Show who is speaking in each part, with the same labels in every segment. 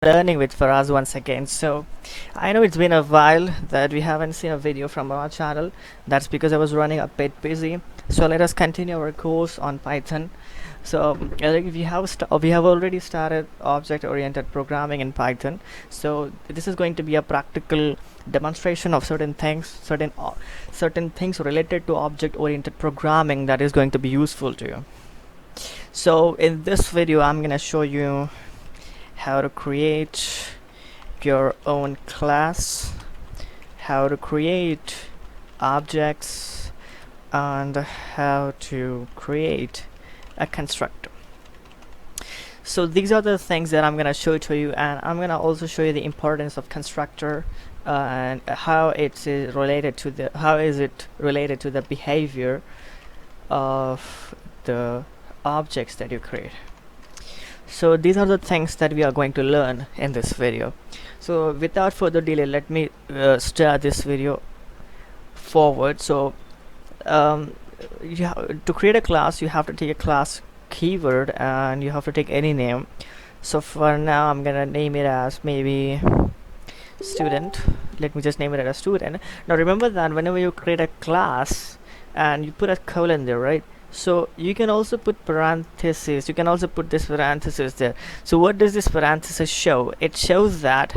Speaker 1: Learning with Faraz once again. So I know it's been a while that we haven't seen a video from our channel. That's because I was running a bit busy. So let us continue our course on Python. So we have already started object-oriented programming in Python. So this is going to be a practical demonstration of certain things related to object-oriented programming that is going to be useful to you. So in this video, I'm gonna show you how to create your own class, how to create objects, and how to create a constructor. So these are the things that I'm gonna show to you, and I'm gonna also show you the importance of constructor and how it's related to the behavior of the objects that you create. So these are the things that we are going to learn in this video. So without further delay, let me start this video forward. So to create a class, you have to take a class keyword and you have to take any name. So for now, I'm gonna name it as maybe student. Let me just name it as student. Now remember that whenever you create a class and you put a colon there, right? So you can also put parentheses. You can also put this parenthesis there. So what does this parenthesis show? It shows that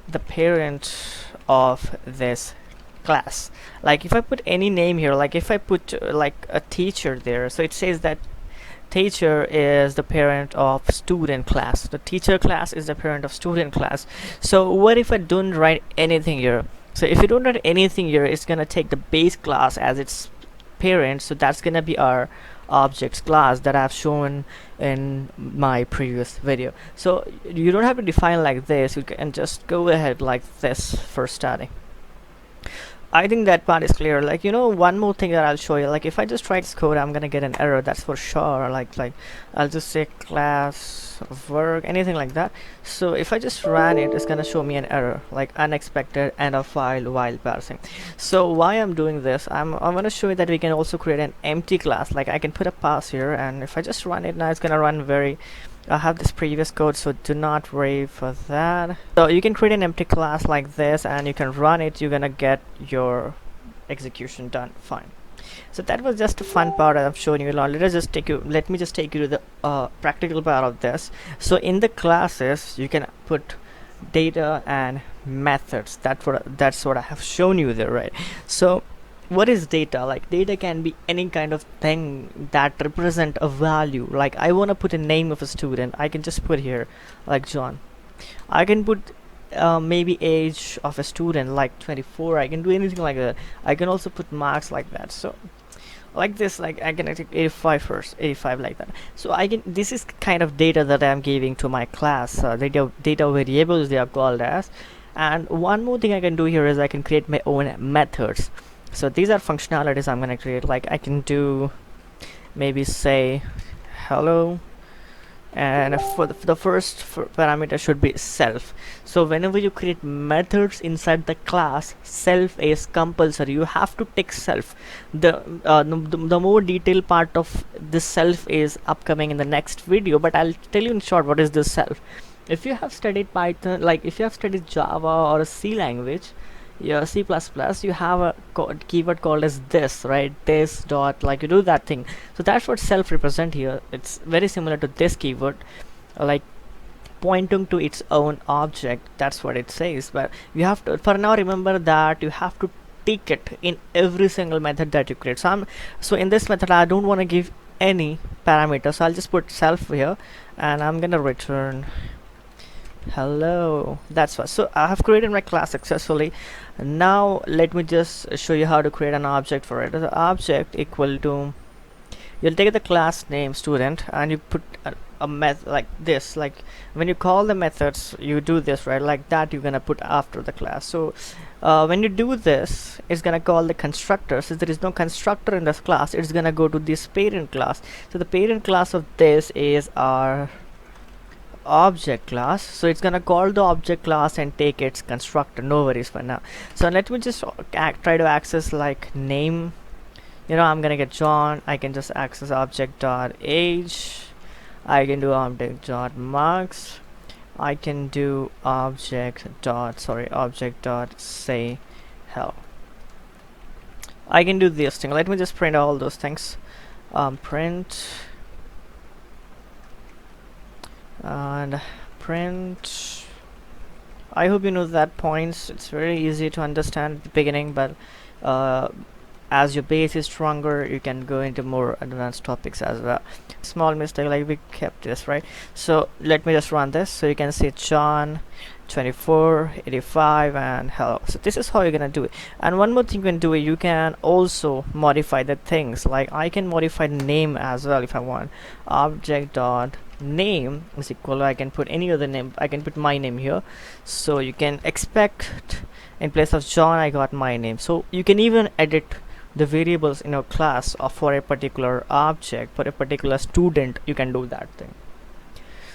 Speaker 1: the parent of this class, like if I put any name here, like if I put like a teacher there, so it says that teacher is the parent of student class. The teacher class is the parent of student class. So what if I don't write anything here? So if you don't write anything here, it's gonna take the base class as its parent. So that's gonna be our objects class that I've shown in my previous video. So you don't have to define like this. You can just go ahead like this for starting. I think that part is clear. Like, you know, one more thing that I'll show you, like if I just write this code, I'm gonna get an error, that's for sure. Like I'll just say class work, anything like that. So if I just ran it, it's gonna show me an error like unexpected end of file while parsing. So why I'm doing this, I'm gonna show you that we can also create an empty class. Like I can put a pass here, and if I just run it now, it's gonna run very I have this previous code, so do not worry for that. So you can create an empty class like this and you can run it. You're gonna get your execution done fine. So that was just a fun part I'm showing you. Let me just take you to the practical part of this. So in the classes you can put data and methods. That's what I have shown you there, right? So what is data? Like data can be any kind of thing that represent a value. Like I want to put a name of a student, I can just put here like John. I can put maybe age of a student like 24. I can do anything like that. I can also put marks like that. So like this, like I can take 85 first, 85 like that. So I can, this is kind of data that I'm giving to my class. Data variables they are called as. And one more thing I can do here is I can create my own methods. So these are functionalities I'm gonna create. Like I can do maybe say hello, and for the first parameter should be self. So whenever you create methods inside the class, self is compulsory. You have to take self. The more detailed part of this self is upcoming in the next video, but I'll tell you in short what is this self. If you have studied Python, like if you have studied Java or a C language, yeah, C++, you have a keyword called as this, right? This dot, like you do that thing. So that's what self represent here. It's very similar to this keyword, like pointing to its own object. That's what it says. But you have to, for now, remember that you have to take it in every single method that you create. So in this method I don't want to give any parameter, so I'll just put self here and I'm gonna return hello. That's what. So I have created my class successfully. Now let me just show you how to create an object for it. The object equal to, you'll take the class name student and you put a method like this. Like when you call the methods, you do this, right? Like that you're gonna put after the class. So when you do this, it's gonna call the constructor. Since there is no constructor in this class, it's gonna go to this parent class. So the parent class of this is our object class, so it's gonna call the object class and take its constructor. No worries for now. So let me just try to access like name. You know, I'm gonna get John. I can just access object dot age. I can do object dot marks, I can do object dot say hello. I can do this thing. Let me just print all those things. Print and print. I hope you know that points. It's very easy to understand at the beginning, but as your base is stronger, you can go into more advanced topics as well. Small mistake, like we kept this, right? So let me just run this. So you can see John 2485 and hello. So this is how you're gonna do it. And one more thing you can do, you can also modify the things. Like I can modify the name as well if I want. Object dot name is equal, I can put any other name. I can put my name here, so you can expect in place of John I got my name. So you can even edit the variables in your class or for a particular object, for a particular student. You can do that thing.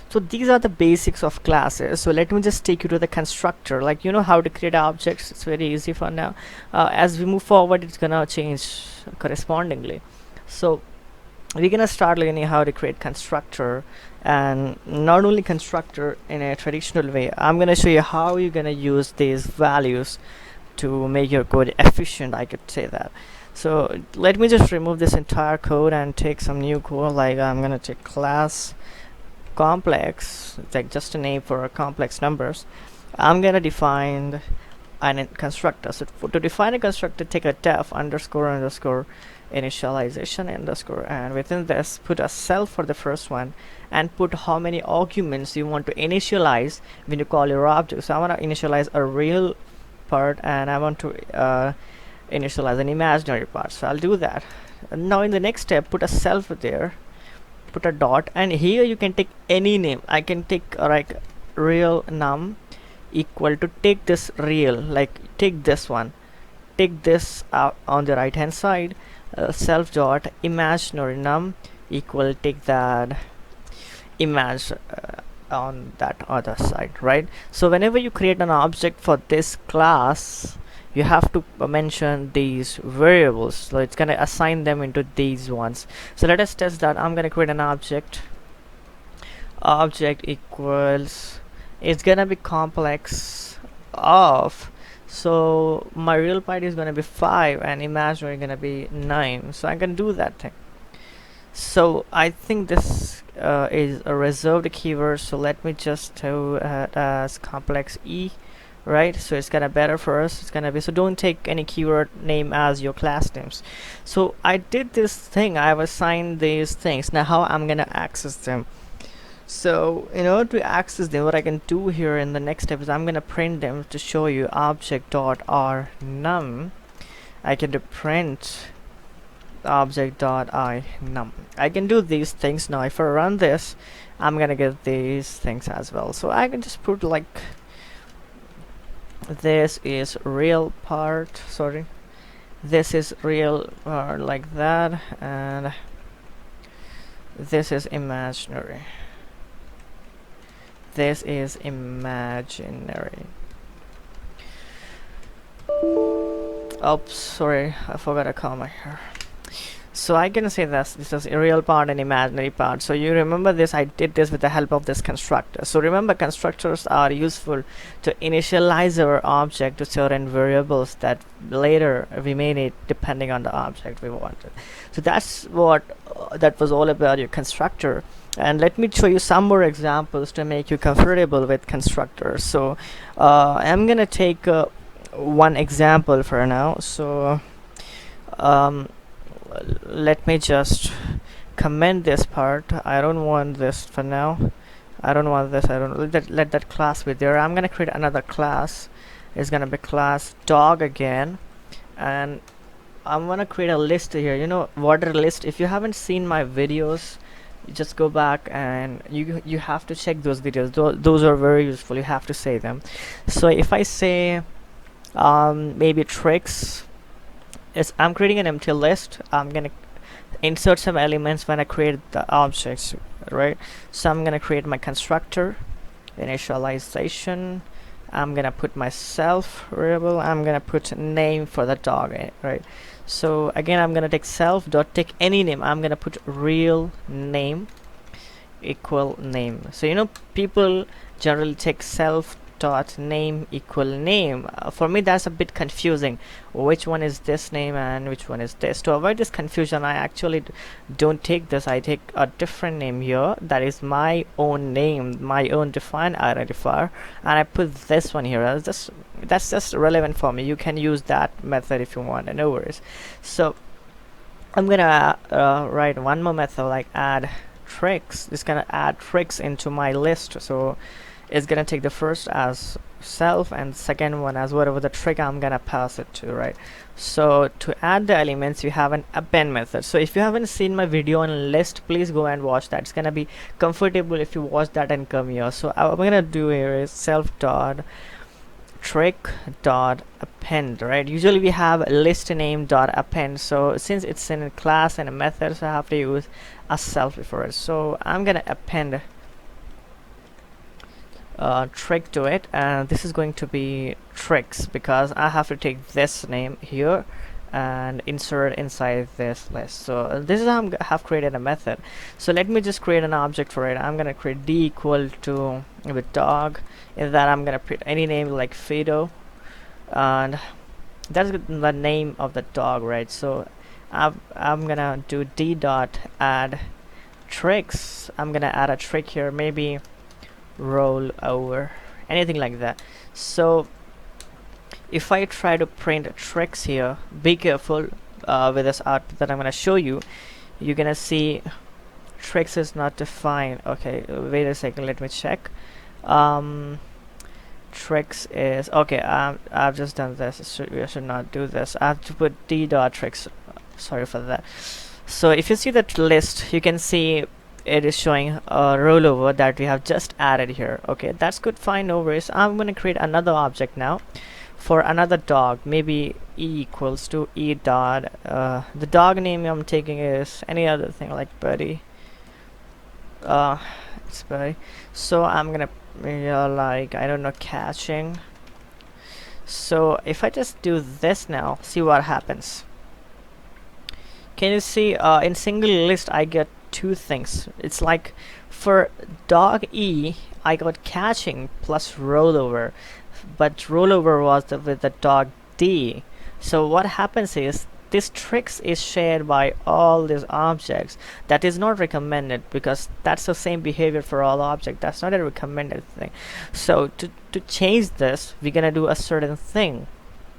Speaker 1: So these are the basics of classes. So let me just take you to the constructor. Like, you know how to create objects. It's very easy for now. As we move forward, it's gonna change correspondingly. So we're gonna start learning how to create constructor, and not only constructor in a traditional way. I'm gonna show you how you're gonna use these values to make your code efficient, I could say that. So let me just remove this entire code and take some new code. Like I'm gonna take class complex. It's like just a name for complex numbers. I'm gonna define a constructor. So to define a constructor, take a def underscore initialization underscore, and within this put a self for the first one and put how many arguments you want to initialize when you call your object. So I want to initialize a real part and I want to initialize an imaginary part. So I'll do that. Now in the next step, put a self there, put a dot, and here you can take any name. I can take like real num equal to, take this real, like take this one, take this out on the right hand side. Self dot imaginary num equal, take that image on that other side, right? So whenever you create an object for this class, you have to mention these variables. So it's gonna assign them into these ones. So let us test that. I'm gonna create an object equals, it's gonna be complex of, so my real part is gonna be 5 and imaginary gonna be 9. So I can do that thing. So I think this is a reserved keyword, so let me just do it as complex e, right? So it's gonna better for us. It's gonna be, so don't take any keyword name as your class names. So I did this thing, I've assigned these things. Now how I'm gonna access them? So in order to access them, what I can do here in the next step is I'm gonna print them to show you object dot r num. I can do print object dot I num. I can do these things. Now if I run this, I'm gonna get these things as well. So I can just put like, this is real part, sorry, this is real like that, and this is imaginary, this is imaginary. Oops, sorry, I forgot a comma here. So I can say this is a real part and imaginary part. So you remember this, I did this with the help of this constructor. So remember, constructors are useful to initialize our object to certain variables that later we may need depending on the object we wanted. So that's what that was all about your constructor. And let me show you some more examples to make you comfortable with constructors. So I'm gonna take one example for now. So let me just comment this part. I don't want this for now. I don't want this. I don't let that class be there. I'm gonna create another class. It's gonna be class dog again, and I'm gonna create a list here. You know, water list. If you haven't seen my videos, you just go back and you have to check those videos. Those are very useful. You have to say them. So if I say maybe tricks, I'm creating an empty list. I'm gonna insert some elements when I create the objects, right? So I'm gonna create my constructor initialization. I'm gonna put my self variable. I'm gonna put name for the dog, right? So again, I'm gonna take self dot take any name. I'm gonna put real name equal name. So you know, people generally take self dot name equal name. For me that's a bit confusing, which one is this name and which one is this. To avoid this confusion, I actually don't take this. I take a different name here that is my own name, my own defined identifier, and I put this one here. That's just relevant for me. You can use that method if you want, no worries. So I'm gonna write one more method like add tricks. It's gonna add tricks into my list. So it's gonna take the first as self and second one as whatever the trick I'm gonna pass it to, right? So to add the elements, you have an append method. So if you haven't seen my video on list, please go and watch that. It's gonna be comfortable if you watch that and come here. So what I'm gonna do here is self dot trick dot append, right? Usually we have list name dot append. So since it's in a class and a method, so I have to use a self before it. So I'm gonna append trick to it, and this is going to be tricks because I have to take this name here and insert inside this list. So this is how I have created a method. So let me just create an object for it. I'm gonna create d equal to with dog. In that I'm gonna put any name like Fido, and that's the name of the dog, right? So I'm gonna do d dot add tricks. I'm gonna add a trick here, maybe roll over, anything like that. So if I try to print tricks here, be careful with this output that I'm gonna show you. You're gonna see tricks is not defined. Okay, wait a second, let me check. Tricks is okay. I've just done this. I should not do this. I have to put d dot tricks. Sorry for that. So if you see that list, you can see it is showing a rollover that we have just added here. Okay, that's good, fine, no worries. I'm going to create another object now for another dog, maybe e equals to e dot the dog name I'm taking is any other thing like Buddy. It's Buddy. So I'm gonna like, I don't know, catching. So if I just do this now, see what happens. Can you see in single list I get two things. It's like for dog E I got catching plus rollover, but rollover was with the dog D. So what happens is this tricks is shared by all these objects. That is not recommended because that's the same behavior for all objects. That's not a recommended thing. So to change this, we're gonna do a certain thing.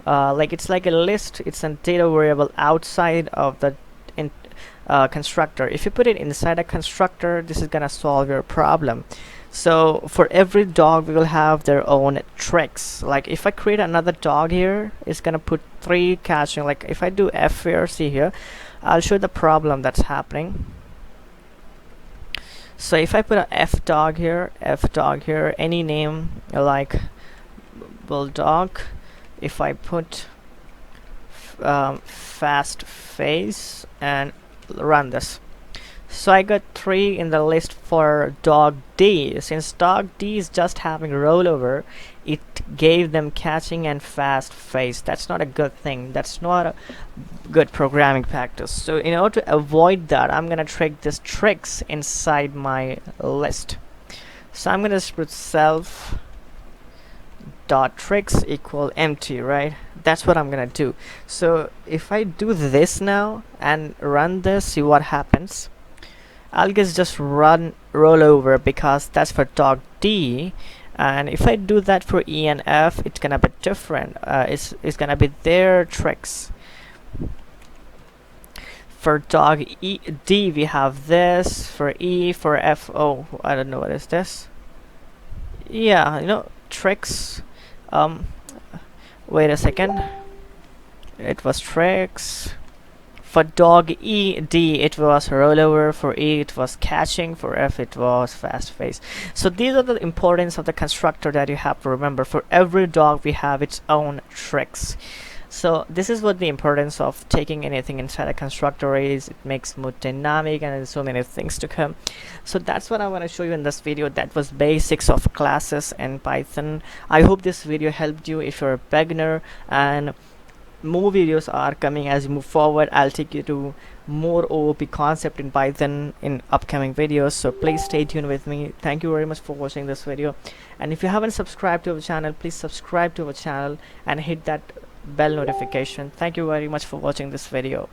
Speaker 1: Like it's like a list. It's a data variable outside of the constructor. If you put it inside a constructor, this is gonna solve your problem. So for every dog we will have their own tricks. Like if I create another dog here, it's gonna put 3 catching. Like if I do F here, see here, I'll show the problem that's happening. So if I put a F dog here, any name like bulldog, if I put fast face and run this, so I got 3 in the list for dog D. Since dog D is just having rollover, it gave them catching and fast face. That's not a good thing. That's not a good programming practice. So in order to avoid that, I'm gonna trick this tricks inside my list. So I'm gonna put self dot tricks equal empty, right? That's what I'm gonna do. So if I do this now and run this, see what happens. I'll just run rollover because that's for dog D, and if I do that for E and F, it's gonna be different. It's gonna be their tricks. For dog D we have this. For E, for F, oh, I don't know, what is this? Yeah, you know, tricks. Wait a second, it was tricks. For dog E D it was rollover, for E it was catching, for F it was fast face. So these are the importance of the constructor that you have to remember. For every dog we have its own tricks. So this is what the importance of taking anything inside a constructor is. It makes more dynamic and there's so many things to come. So that's what I want to show you in this video. That was basics of classes and Python. I hope this video helped you if you're a beginner, and more videos are coming as we move forward. I'll take you to more OOP concept in Python in upcoming videos, so please stay tuned with me. Thank you very much for watching this video, and if you haven't subscribed to our channel, please subscribe to our channel and hit that bell notification. Thank you very much for watching this video.